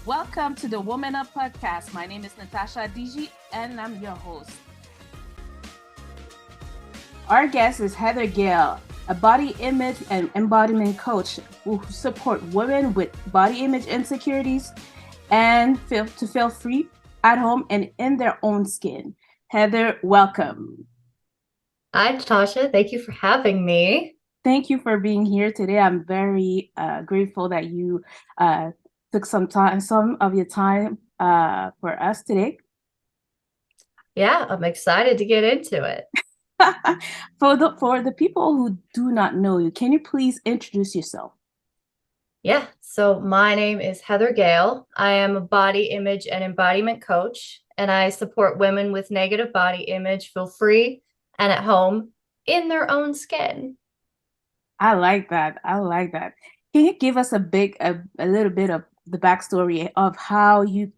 Welcome to the Woman Up podcast. My name is Natasha Digi and I'm your host. Our guest is Heather Gale, a body image and embodiment coach who support women with body image insecurities and feel free at home and in their own skin. Heather, welcome. Hi, Natasha. Thank you for having me. Thank you for being here today. I'm very grateful that you took some of your time for us today. Yeah, I'm excited to get into it. For the people who do not know you, can you please introduce yourself? Yeah, so my name is Heather Gale. I am a body image and embodiment coach, and I support women with negative body image feel free and at home in their own skin. I like that. I like that. Can you give us a little bit of the backstory of how you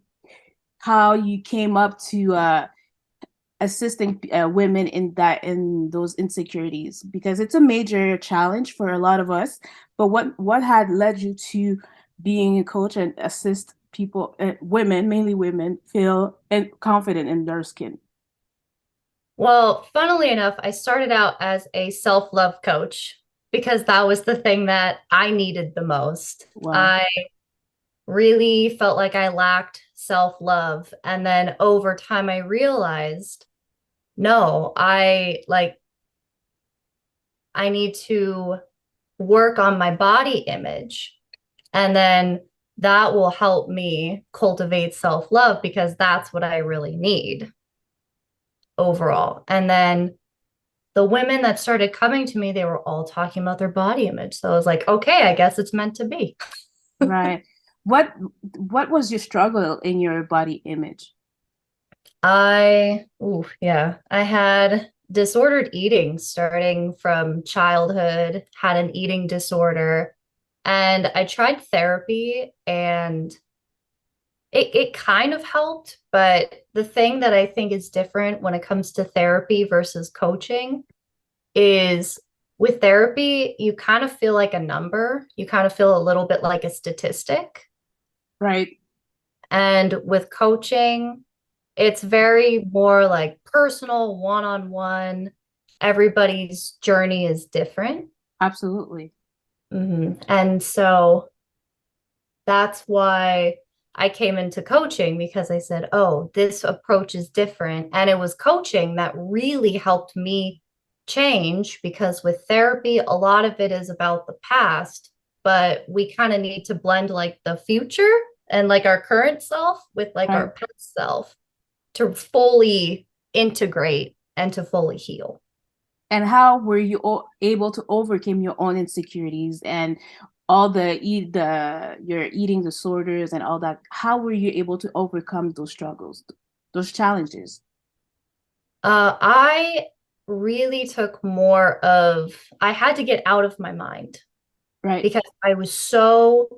came up to assisting women in those insecurities, because it's a major challenge for a lot of us. But what had led you to being a coach and assist people, women, mainly women, feel confident in their skin? Well, funnily enough, I started out as a self-love coach because that was the thing that I needed the most. Wow. I really felt like I lacked self-love. And then over time, I realized, no, I need to work on my body image. And then that will help me cultivate self-love because that's what I really need overall. And then the women that started coming to me, they were all talking about their body image. So I was like, okay, I guess it's meant to be. Right. What was your struggle in your body image? I had disordered eating starting from childhood, had an eating disorder, and I tried therapy and it kind of helped. But the thing that I think is different when it comes to therapy versus coaching is with therapy, you kind of feel like a number, you kind of feel a little bit like a statistic. Right. And with coaching, it's very more like personal, one-on-one. Everybody's journey is different. Absolutely. And so that's why I came into coaching because I said, oh, this approach is different. And it was coaching that really helped me change because with therapy, a lot of it is about the past, but we kind of need to blend like the future and like our current self with like Right. our past self to fully integrate and to fully heal. And how were you able to overcome your own insecurities and all your eating disorders and all that? How were you able to overcome those struggles, those challenges? I really took more of, I had to get out of my mind Right. because I was so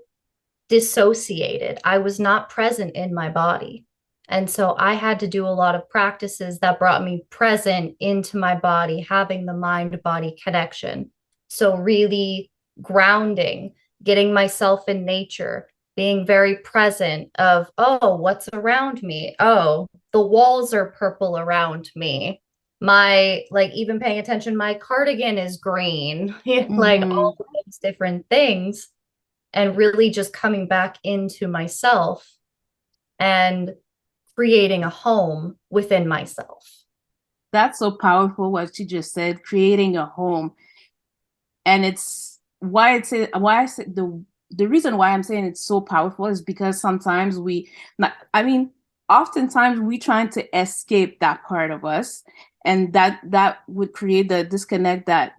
dissociated. I was not present in my body. And so I had to do a lot of practices that brought me present into my body, having the mind body connection. So, really grounding, getting myself in nature, being very present of, oh, what's around me? Oh, the walls are purple around me. My, like, even paying attention, my cardigan is green, like Mm-hmm. all of those different things and really just coming back into myself and creating a home within myself. That's so powerful what you just said, creating a home. And it's why I say the reason why I'm saying it's so powerful is because sometimes not, I mean, oftentimes we trying to escape that part of us, and that would create the disconnect that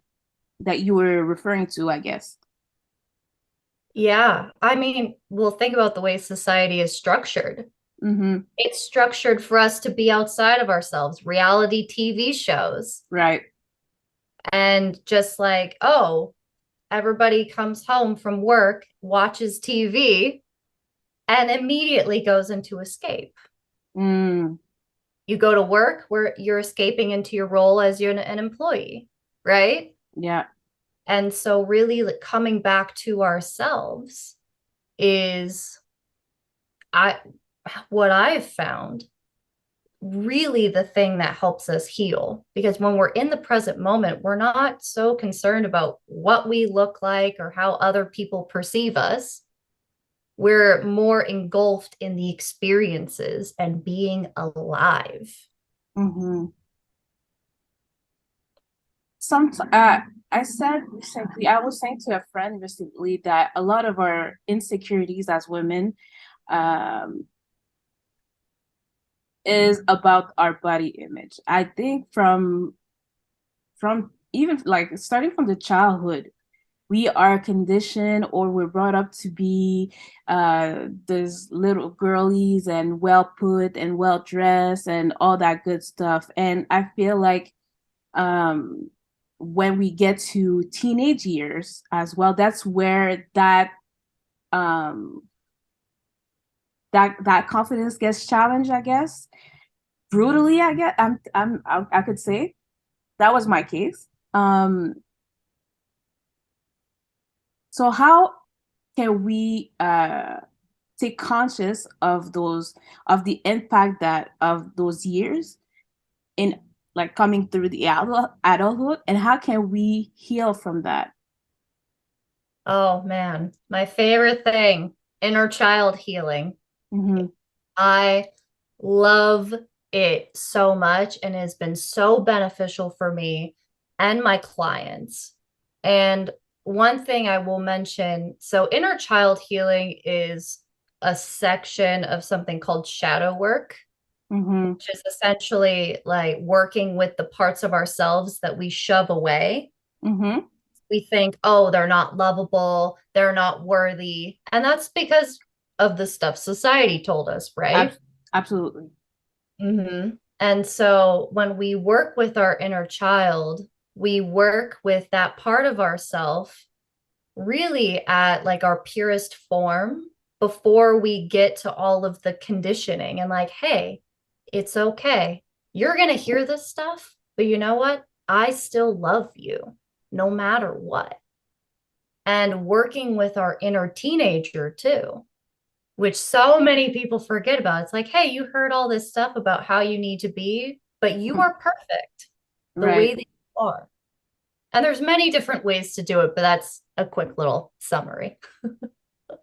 you were referring to, I guess. Yeah. I mean, well, think about the way society is structured. Mm-hmm. It's structured for us to be outside of ourselves, reality TV shows, Right. and just like, oh, everybody comes home from work, watches TV, and immediately goes into escape. Mm, You go to work where you're escaping into your role as you're an employee, right? yeah. And so, really, like, coming back to ourselves is I what I've found really the thing that helps us heal, because when we're in the present moment, we're not so concerned about what we look like or how other people perceive us. We're more engulfed in the experiences and being alive. Mm-hmm. Some I said recently, I was saying to a friend recently that a lot of our insecurities as women um is about our body image. I think from even like starting from the childhood, we are conditioned or we're brought up to be those little girlies and well put and well dressed and all that good stuff. And I feel like um when we get to teenage years as well, that's where um that confidence gets challenged, I guess. Brutally, I guess I could say that was my case. So how can we take conscious of those of the impact that of those years in like coming through the adulthood, and how can we heal from that? Oh man, my favorite thing, inner child healing. Mm-hmm. I love it so much and it has been so beneficial for me and my clients. And one thing I will mention, so inner child healing is a section of something called shadow work, Mm-hmm. which is essentially like working with the parts of ourselves that we shove away. Mm-hmm. We think, oh, they're not lovable, they're not worthy. And that's because of the stuff society told us, right? Ab- Absolutely. And so when we work with our inner child, we work with that part of ourself really at like our purest form before we get to all of the conditioning and like, hey, it's okay. You're going to hear this stuff, but you know what? I still love you no matter what. And working with our inner teenager too, which so many people forget about. It's like, hey, you heard all this stuff about how you need to be, but you are perfect the way Right. that you are. And there's many different ways to do it, but that's a quick little summary.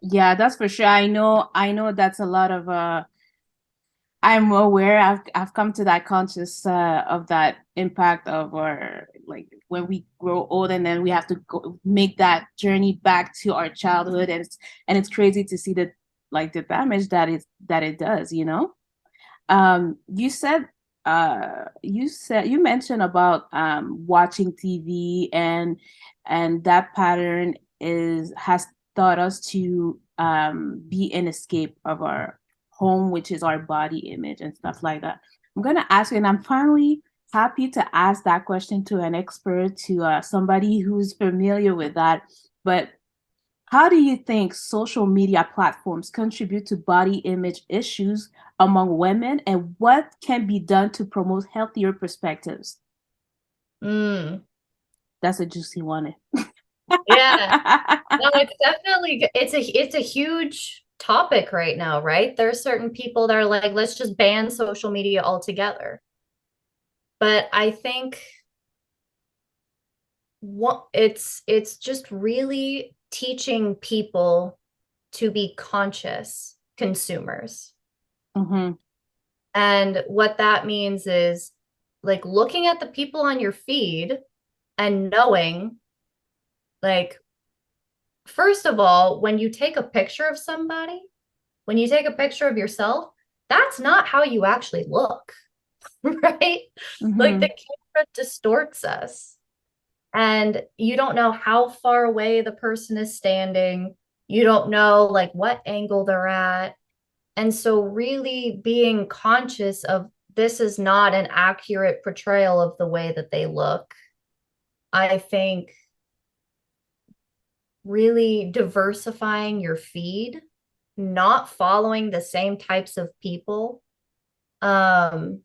Yeah, that's for sure. I know that's a lot of I'm aware. I've come to that conscious of that impact of our like when we grow old and then we have to go make that journey back to our childhood, and it's crazy to see the like the damage that it does, you know? You mentioned about watching TV, and that pattern is has taught us to be an escape of our home, which is our body image and stuff like that. I'm gonna ask you, and I'm finally happy to ask that question to an expert, to somebody who's familiar with that. But how do you think social media platforms contribute to body image issues among women, and what can be done to promote healthier perspectives? Mm, That's a juicy one. yeah. No, it's definitely it's a huge topic right now, right? There are certain people that are like, let's just ban social media altogether. But I think what it's just really teaching people to be conscious consumers. Hmm. And what that means is like looking at the people on your feed and knowing, like, first of all, when you take a picture of somebody, when you take a picture of yourself, that's not how you actually look, right? Like the Hmm. camera distorts us. And you don't know how far away the person is standing. You don't know like what angle they're at. And so really being conscious of this is not an accurate portrayal of the way that they look. I think really diversifying your feed, not following the same types of people, um,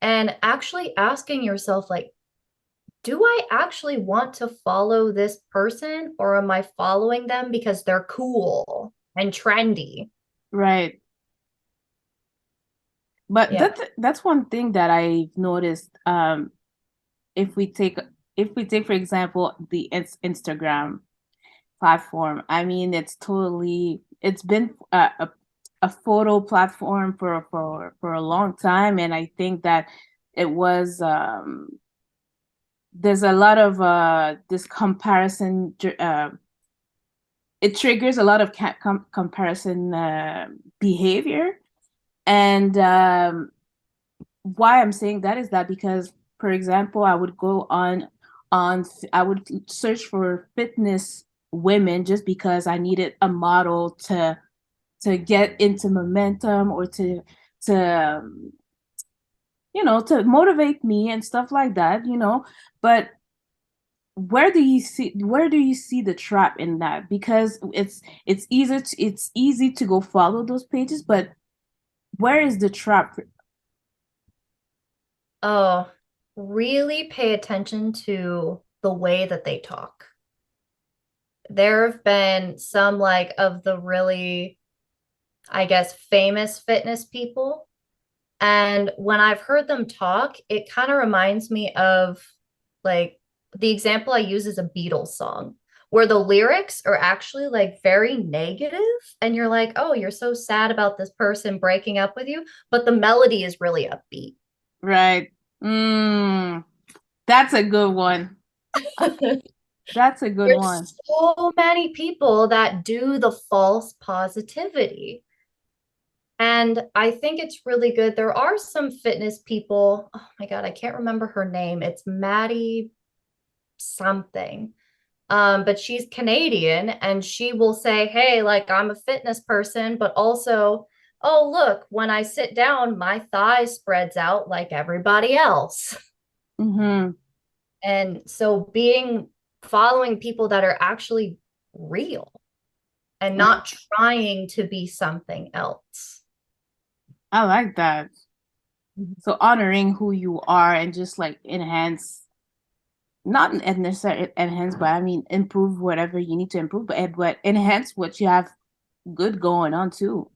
and actually asking yourself, like, do I actually want to follow this person or am I following them because they're cool and trendy? Right. But Yeah. that's one thing that I've noticed. If we take if we take for example the Instagram platform, I mean it's been a photo platform for a long time, and I think that it was there's a lot of this comparison. It triggers a lot of comparison behavior, and why I'm saying that is that because, for example, I would go on I would search for fitness women just because I needed a model to get into momentum or to to motivate me and stuff like that, But where do you see the trap in that? Because it's easy to go follow those pages, but where is the trap? Oh, really pay attention to the way that they talk. There have been some like of the really, I guess, famous fitness people. And when I've heard them talk, it kind of reminds me of like the example I use is a Beatles song where the lyrics are actually like very negative, and you're like, oh, you're so sad about this person breaking up with you, but the melody is really upbeat. Right. Mm, that's a good one. That's a good one. There's so many people that do the false positivity. And I think it's really good. There are some fitness people. Oh my God, I can't remember her name. It's Maddie something. But she's Canadian and she will say, hey, like I'm a fitness person, but also, oh, look, when I sit down, my thigh spreads out like everybody else. Mm-hmm. And so being following people that are actually real and not trying to be something else. I like that. So honoring who you are and just like not necessarily enhance, but I mean improve whatever you need to improve, but enhance what you have good going on too.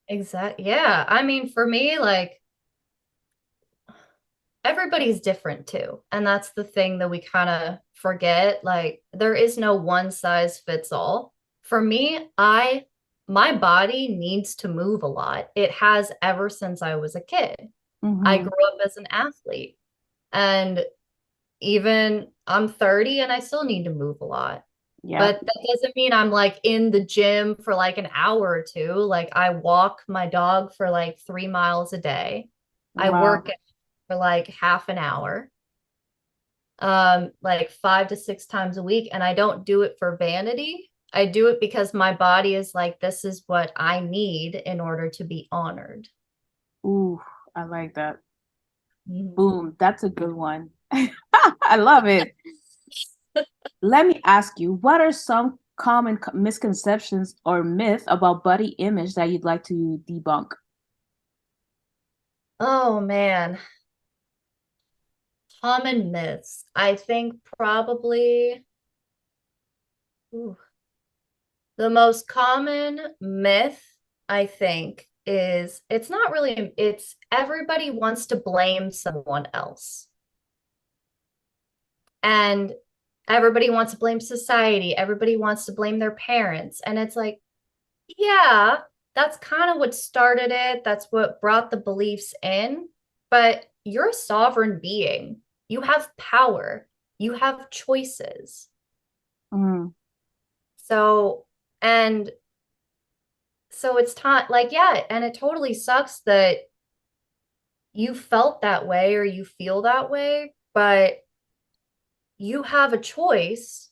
Exactly. Yeah. I mean, for me, like everybody's different too. And that's the thing that we kind of forget. Like, there is no one size fits all. For me, my body needs to move a lot. It has ever since I was a kid. I Mm-hmm. grew up as an athlete. And even I'm 30 and I still need to move a lot. Yeah. But that doesn't mean I'm like in the gym for like an hour or two. Like I walk my dog for like 3 miles a day. I Wow. work for like half an hour, like 5 to 6 times a week. And I don't do it for vanity. I do it because my body is like, this is what I need in order to be honored. Ooh, I like that. Mhm. Boom. That's a good one. I love it. Let me ask you, what are some common misconceptions or myths about body image that you'd like to debunk? Oh man, common myths. I think probably ooh, the most common myth, I think, is it's not really, it's everybody wants to blame someone else. And everybody wants to blame society. Everybody wants to blame their parents. And it's like, yeah, that's kind of what started it. That's what brought the beliefs in. But you're a sovereign being. You have power. You have choices. Mm, So, and so it's time, like, yeah, and it totally sucks that you felt that way or you feel that way, but you have a choice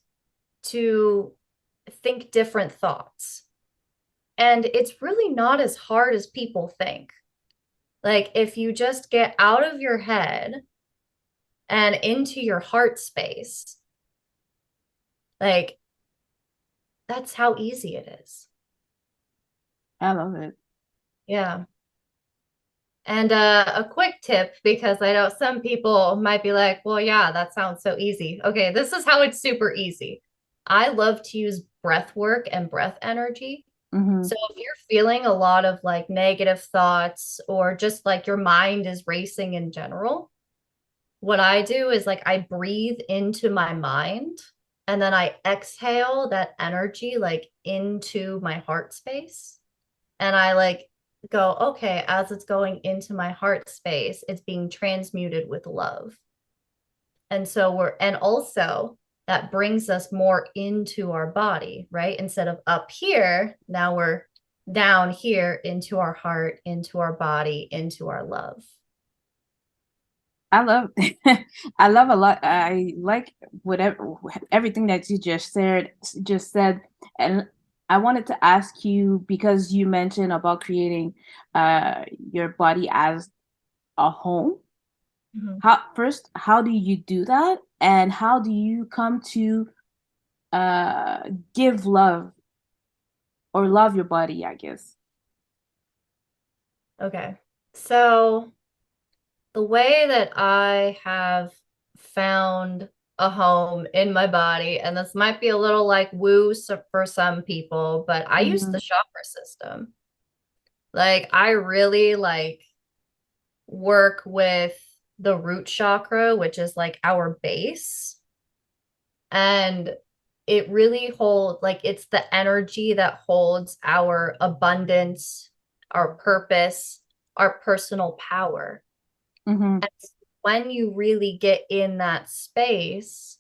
to think different thoughts. And it's really not as hard as people think. Like, if you just get out of your head and into your heart space, like, that's how easy it is. I love it. Yeah. And a quick tip, because I know some people might be like, well, yeah, that sounds so easy. Okay, this is how it's super easy. I love to use breath work and breath energy. Mm-hmm. So if you're feeling a lot of like negative thoughts or just like your mind is racing in general, what I do is like I breathe into my mind and then I exhale that energy like into my heart space. And I like go, okay, as it's going into my heart space, it's being transmuted with love. And so and also that brings us more into our body, right? Instead of up here, now we're down here into our heart, into our body, into our love. I love I love a lot. I like whatever everything that you just said. And I wanted to ask you because you mentioned about creating your body as a home. Mhm. How do you do that? And how do you come to uh give love or love your body, I guess? Okay. So the way that I have found a home in my body, and this might be a little like woo for some people, but I use Mm-hmm. the chakra system. Like I really like work with the root chakra, which is like our base. And it really holds, like, it's the energy that holds our abundance, our purpose, our personal power. Mm-hmm. And when you really get in that space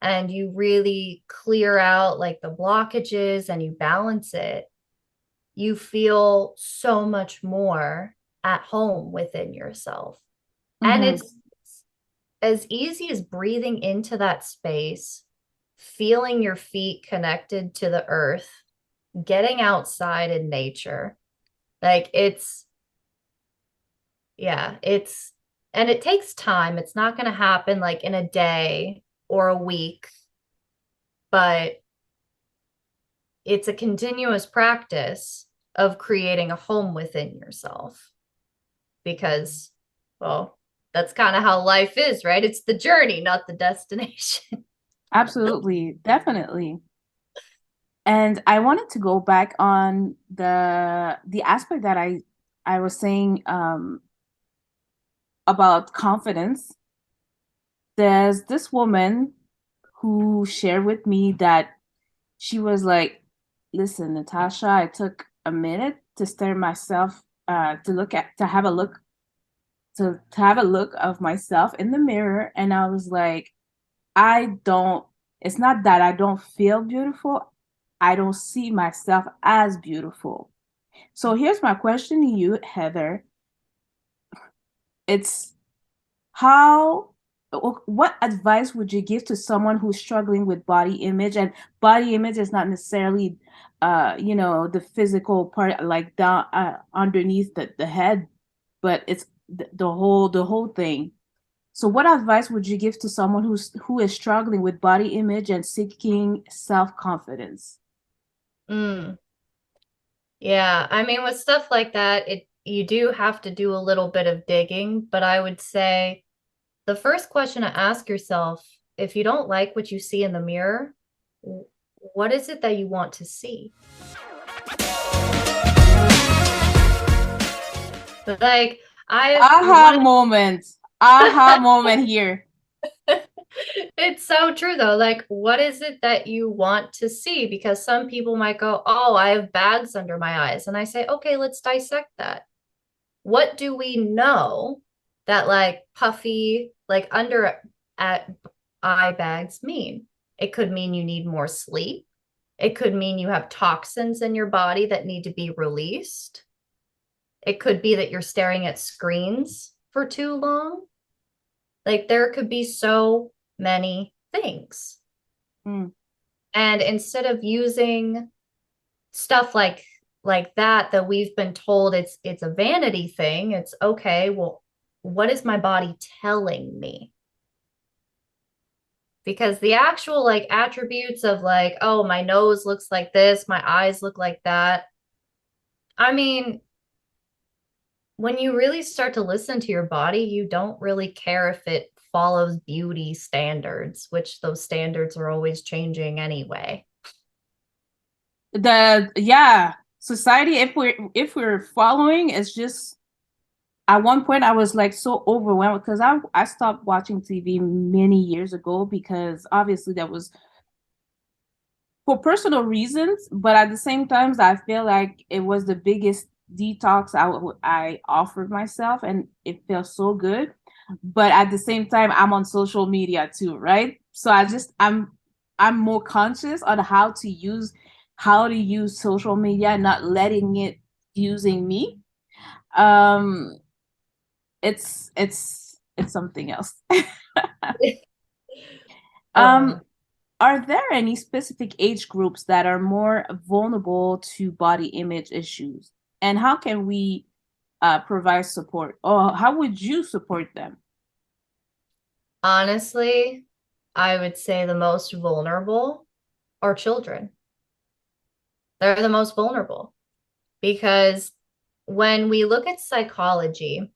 and you really clear out like the blockages and you balance it, you feel so much more at home within yourself. And Mm-hmm. it's as easy as breathing into that space, feeling your feet connected to the earth, getting outside in nature. Like yeah, and it takes time. It's not going to happen like in a day or a week, but it's a continuous practice of creating a home within yourself because, well, that's kind of how life is, right? It's the journey, not the destination. Absolutely, definitely. And I wanted to go back on the aspect that I was saying about confidence. There's this woman who shared with me that she was like, "Listen, Natasha, I took a minute to stare myself, to have a look, to have a look of myself in the mirror, and I was like, I don't. It's not that I don't feel beautiful. I don't see myself as beautiful." So here's my question to you, Heather. It's how, what advice would you give to someone who's struggling with body image? And body image is not necessarily, the physical part, like down underneath the head, but it's the whole thing. So what advice would you give to someone who is struggling with body image and seeking self-confidence? Mm. Yeah, I mean, with stuff like that, it you do have to do a little bit of digging, but I would say the first question to ask yourself, if you don't like what you see in the mirror, what is it that you want to see? Like I Aha want moment. Aha moment here. it's so true though. Like, what is it that you want to see? Because some people might go, "Oh, I have bags under my eyes." And I say, "Okay, let's dissect that. What do we know that like puffy, like under at eye bags mean? It could mean you need more sleep. It could mean you have toxins in your body that need to be released. It could be that you're staring at screens for too long. Like there could be so many things. Mm, And instead of using stuff like that we've been told it's a vanity thing, it's okay, well, what is my body telling me? Because the actual like attributes of like, oh, my nose looks like this, my eyes look like that. I mean, when you really start to listen to your body, you don't really care if it follows beauty standards, which those standards are always changing anyway. The yeah, society, if we're following, it's just at one point I was like so overwhelmed because I stopped watching TV many years ago because obviously that was for personal reasons, but at the same time, I feel like it was the biggest detox I offered myself, and it felt so good. But at the same time, I'm on social media too, right? So I'm more conscious on how to use social media, not letting it using me. Um, it's something else. Uh, Um, Are there any specific age groups that are more vulnerable to body image issues? And how can we provide support? Or how would you support them? Honestly, I would say the most vulnerable are children. They're the most vulnerable because when we look at psychology,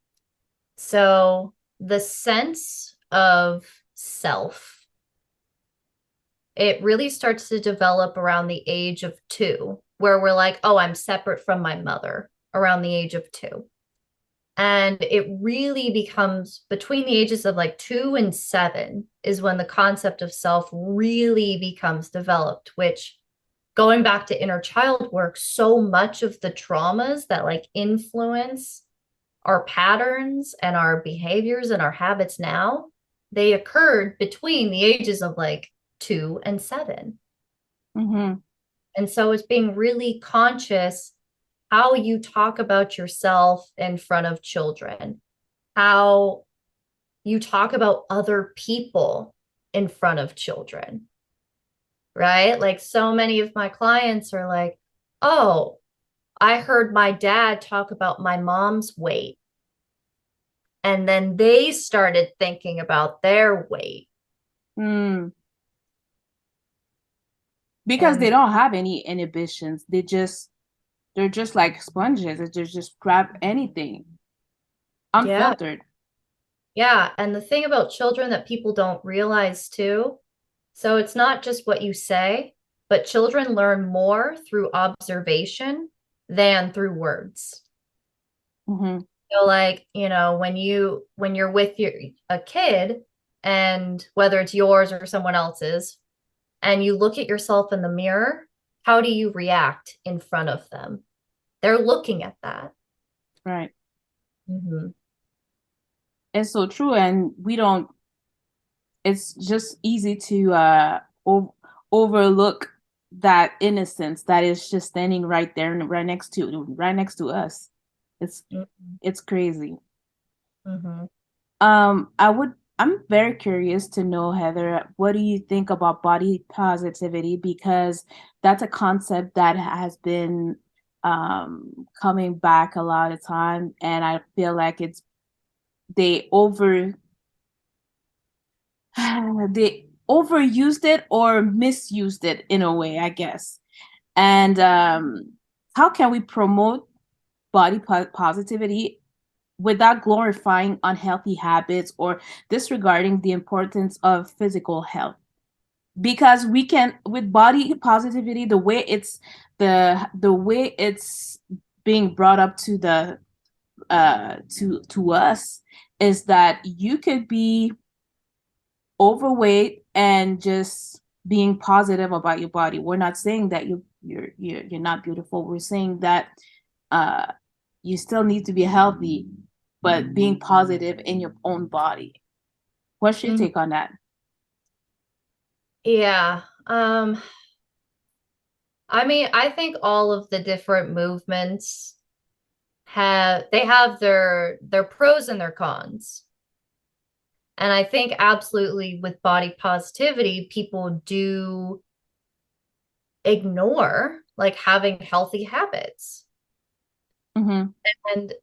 so the sense of self, it really starts to develop around the age of 2, where we're like, oh, I'm separate from my mother around the age of 2. And it really becomes between the ages of like 2 and 7 is when the concept of self really becomes developed, which going back to inner child work, so much of the traumas that like influence our patterns and our behaviors and our habits now, they occurred between the ages of like 2 and 7. Mm-hmm. And so it's being really conscious how you talk about yourself in front of children, how you talk about other people in front of children, right? Like so many of my clients are like, oh, I heard my dad talk about my mom's weight. And then they started thinking about their weight. Mm. Because they And don't have any inhibitions. They're just like sponges. They just grab anything yeah, unfiltered. yeah. And the thing about children that people don't realize too, so it's not just what you say, but children learn more through observation than through words. Mm-hmm. So like, when you're with a kid, and whether it's yours or someone else's, and you look at yourself in the mirror, how do you react in front of them? They're looking at that. Right. Mhm. It's so true. And we don't, it's just easy to overlook that innocence that is just standing right there and right next to us. It's Mhm. it's crazy. Mhm. I'm very curious to know, Heather, what do you think about body positivity? Because that's a concept that has been coming back a lot of time, and I feel like they over they overused it or misused it in a way, I guess. And how can we promote positivity without glorifying unhealthy habits or disregarding the importance of physical health? Because we can, with body positivity, the way it's being brought up to the to us is that you could be overweight and just being positive about your body. We're not saying that you're not beautiful. We're saying that uh you still need to be healthy, but being positive in your own body. What's your Mhm. take on that? Yeah. I mean, I think all of the different movements have their pros and their cons. And I think absolutely with body positivity, people do ignore like having healthy habits. Mm-hmm. And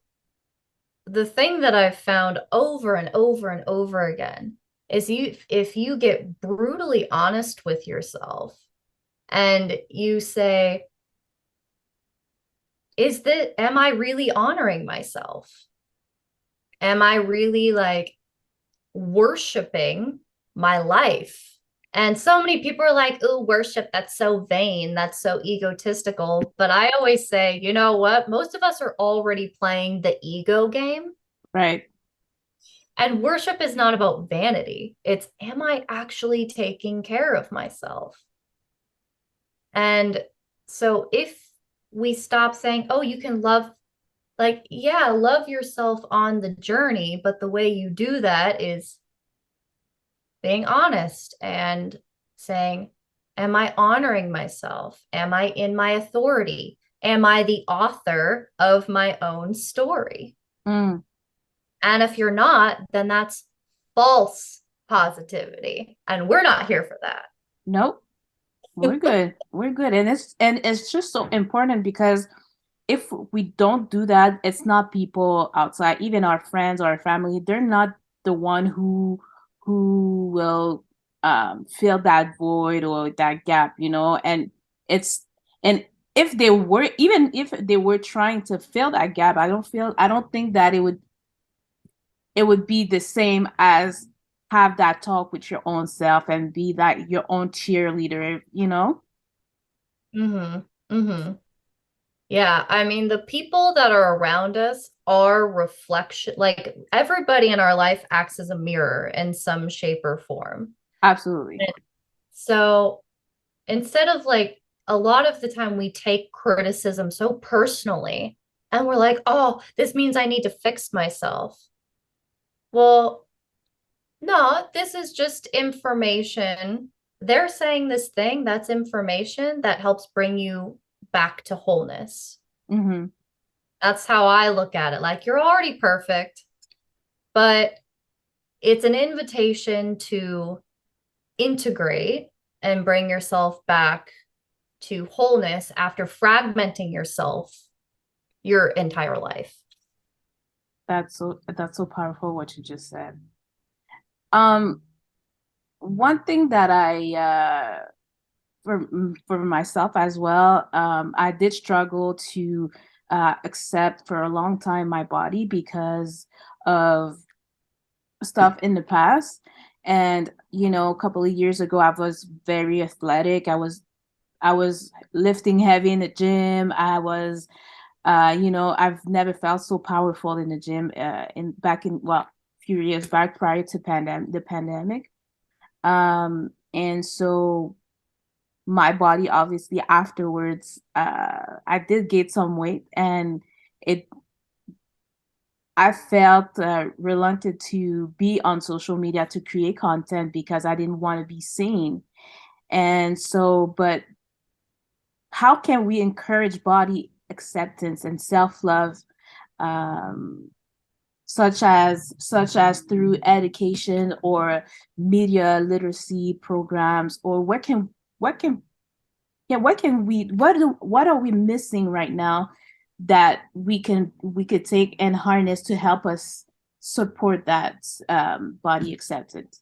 the thing that I've found over and over and over again is if you get brutally honest with yourself and you say, am I really honoring myself? Am I really like worshiping my life? And so many people are like, "Ooh, worship, that's so vain, that's so egotistical." But I always say, you know what? Most of us are already playing the ego game. Right. And worship is not about vanity. It's, am I actually taking care of myself? And so if we stop saying, oh, you can love, like, yeah, love yourself on the journey, but the way you do that is being honest and saying, am I honoring myself? Am I in my authority? Am I the author of my own story? Mm. And if you're not, then that's false positivity. And we're not here for that. Nope. We're good. We're good. And it's just so important because if we don't do that, it's not people outside, even our friends or our family, they're not the one who will fill that void or that gap, you know, it's and if they were even if they were trying to fill that gap, I don't think that it would be the same as have that talk with your own self and be that your own cheerleader, you know? Mm-hmm. Mm-hmm. Yeah, I mean, the people that are around us are reflection, like everybody in our life acts as a mirror in some shape or form. Absolutely. So instead of like a lot of the time we take criticism so personally and we're like, oh, this means I need to fix myself. Well, no, this is just information. They're saying this thing, that's information that helps bring you back to wholeness. Hmm. That's how I look at it. Like, you're already perfect, but it's an invitation to integrate and bring yourself back to wholeness after fragmenting yourself your entire life. That's so powerful what you just said. Um, one thing that I for myself as well, I did struggle to accept for a long time my body because of stuff in the past. And you know, a couple of years ago, I was very athletic. I was lifting heavy in the gym. I was you know, I've never felt so powerful in the gym in back in well, few years back prior to the pandemic. And so my body obviously afterwards, I did gain some weight and it I felt reluctant to be on social media to create content because I didn't want to be seen. And so, but how can we encourage body acceptance and self-love, um, such as through education or media literacy programs, or what can yeah what can we what are we missing right now that we could take and harness to help us support that body acceptance?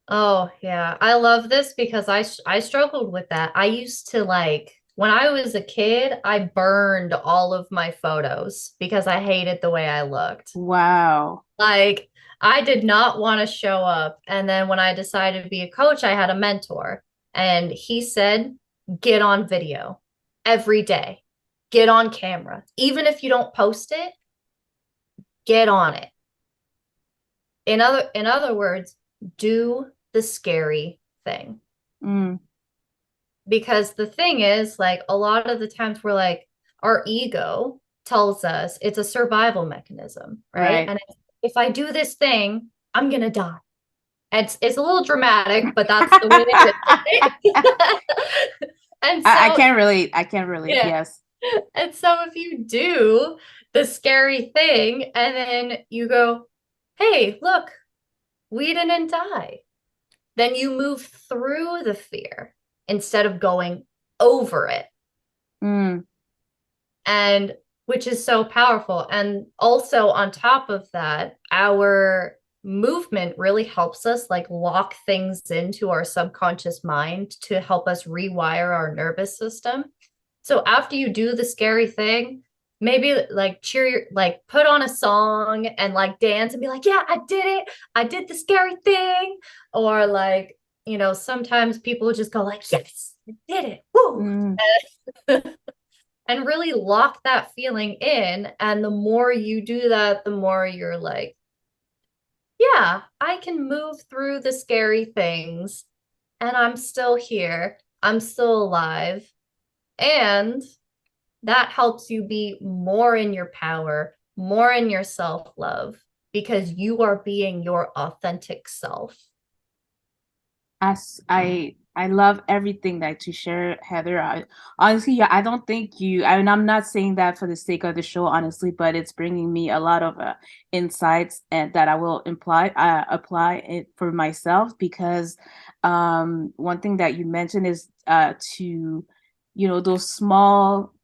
Oh, yeah. I love this because I struggled with that. I used to like when I was a kid, I burned all of my photos because I hated the way I looked. Wow. Like, I did not want to show up. And then when I decided to be a coach, I had a mentor, and he said, get on video every day, get on camera. Even if you don't post it, get on it. In other words, do the scary thing. Mm, Because the thing is, like, a lot of the times we're like, our ego tells us it's a survival mechanism, right? right. And if I do this thing, I'm gonna die. It's a little dramatic, but that's the way it is. Right? And I so, can't relate. I can't relate. yeah. Yes. And so if you do the scary thing and then you go, hey, look, we didn't die, then you move through the fear instead of going over it. Mm, And which is so powerful. And also on top of that, our movement really helps us like lock things into our subconscious mind to help us rewire our nervous system. So after you do the scary thing, maybe like like put on a song and like dance and be like, yeah, I did it. I did the scary thing. Or like sometimes people just go like, yes, I did it. Woo! Mm, And really lock that feeling in. And the more you do that, the more you're like, yeah, I can move through the scary things and I'm still here. I'm still alive. And that helps you be more in your power, more in your self love, because you are being your authentic self. as I love everything that you share, Heather. Honestly, yeah, I don't think and I'm not saying that for the sake of the show, honestly, but it's bringing me a lot of insights and that I will apply it for myself because one thing that you mentioned is to those small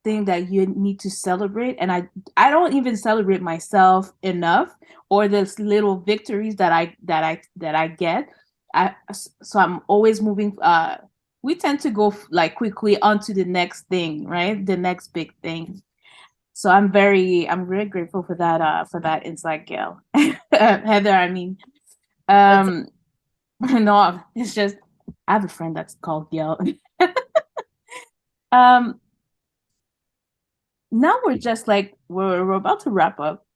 thing that you need to celebrate, and I don't even celebrate myself enough, or those little victories that I get. So I'm always moving. We tend to go like quickly onto the next thing, right? The next big thing. So I'm very grateful for that insight, Gail. Heather, I mean, That's um no, it's just I have a friend that's called Gail. um Now we're just like we're about to wrap up,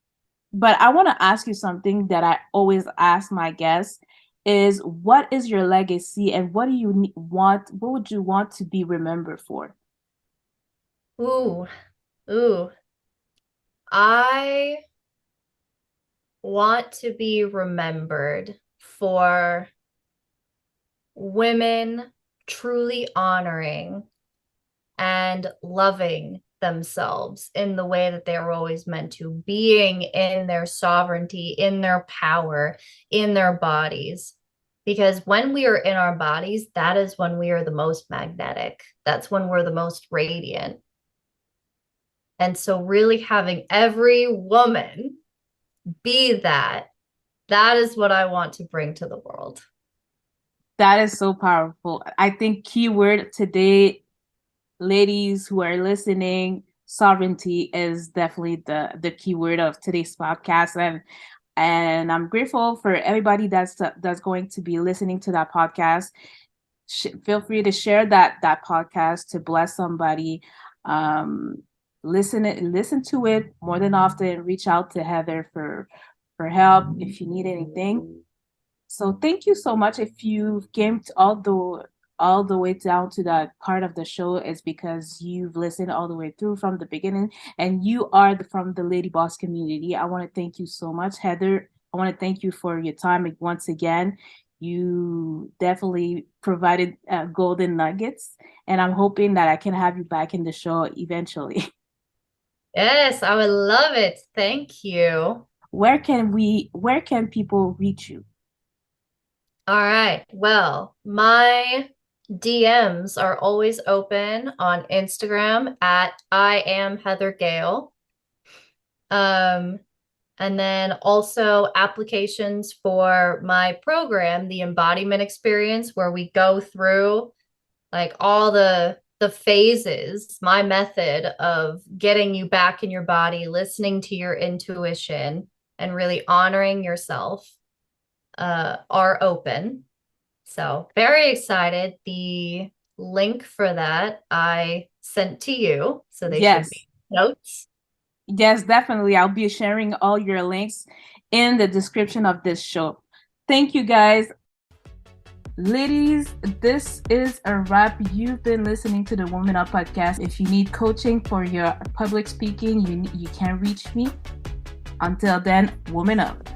but I want to ask you something that I always ask my guests is what is your legacy and what do you what would you want to be remembered for? ooh, ooh. I want to be remembered for women truly honoring and loving themselves in the way that they were always meant to, being in their sovereignty, in their power, in their bodies. Because when we are in our bodies, that is when we are the most magnetic. That's when we're the most radiant. And so, really having every woman be that, that is what I want to bring to the world. That is so powerful. I think keyword today, ladies who are listening, sovereignty is definitely the keyword of today's podcast, and I'm grateful for everybody that's going to be listening to that podcast. Feel free to share that podcast to bless somebody. Um, listen to it more than often. Reach out to Heather for help if you need anything. So thank you so much. If you came to all the way down to that part of the show, it's because you've listened all the way through from the beginning, and you are from the Lady Boss community. I want to thank you so much, Heather. I want to thank you for your time once again. You definitely provided golden nuggets, and I'm hoping that I can have you back in the show eventually. Yes, I would love it. Thank you. Where can people reach you? All right. Well, my DMs are always open on Instagram at I am Heather Gale. Um, and then also applications for my program, the embodiment experience, where we go through like all the phases, my method of getting you back in your body, listening to your intuition, and really honoring yourself, are open. So very excited. The link for that I sent to you, so they should Yes. be notes. Yes, definitely. I'll be sharing all your links in the description of this show. Thank you, guys. Ladies, this is a wrap. You've been listening to the Woman Up podcast. If you need coaching for your public speaking, you can reach me. Until then, Woman Up.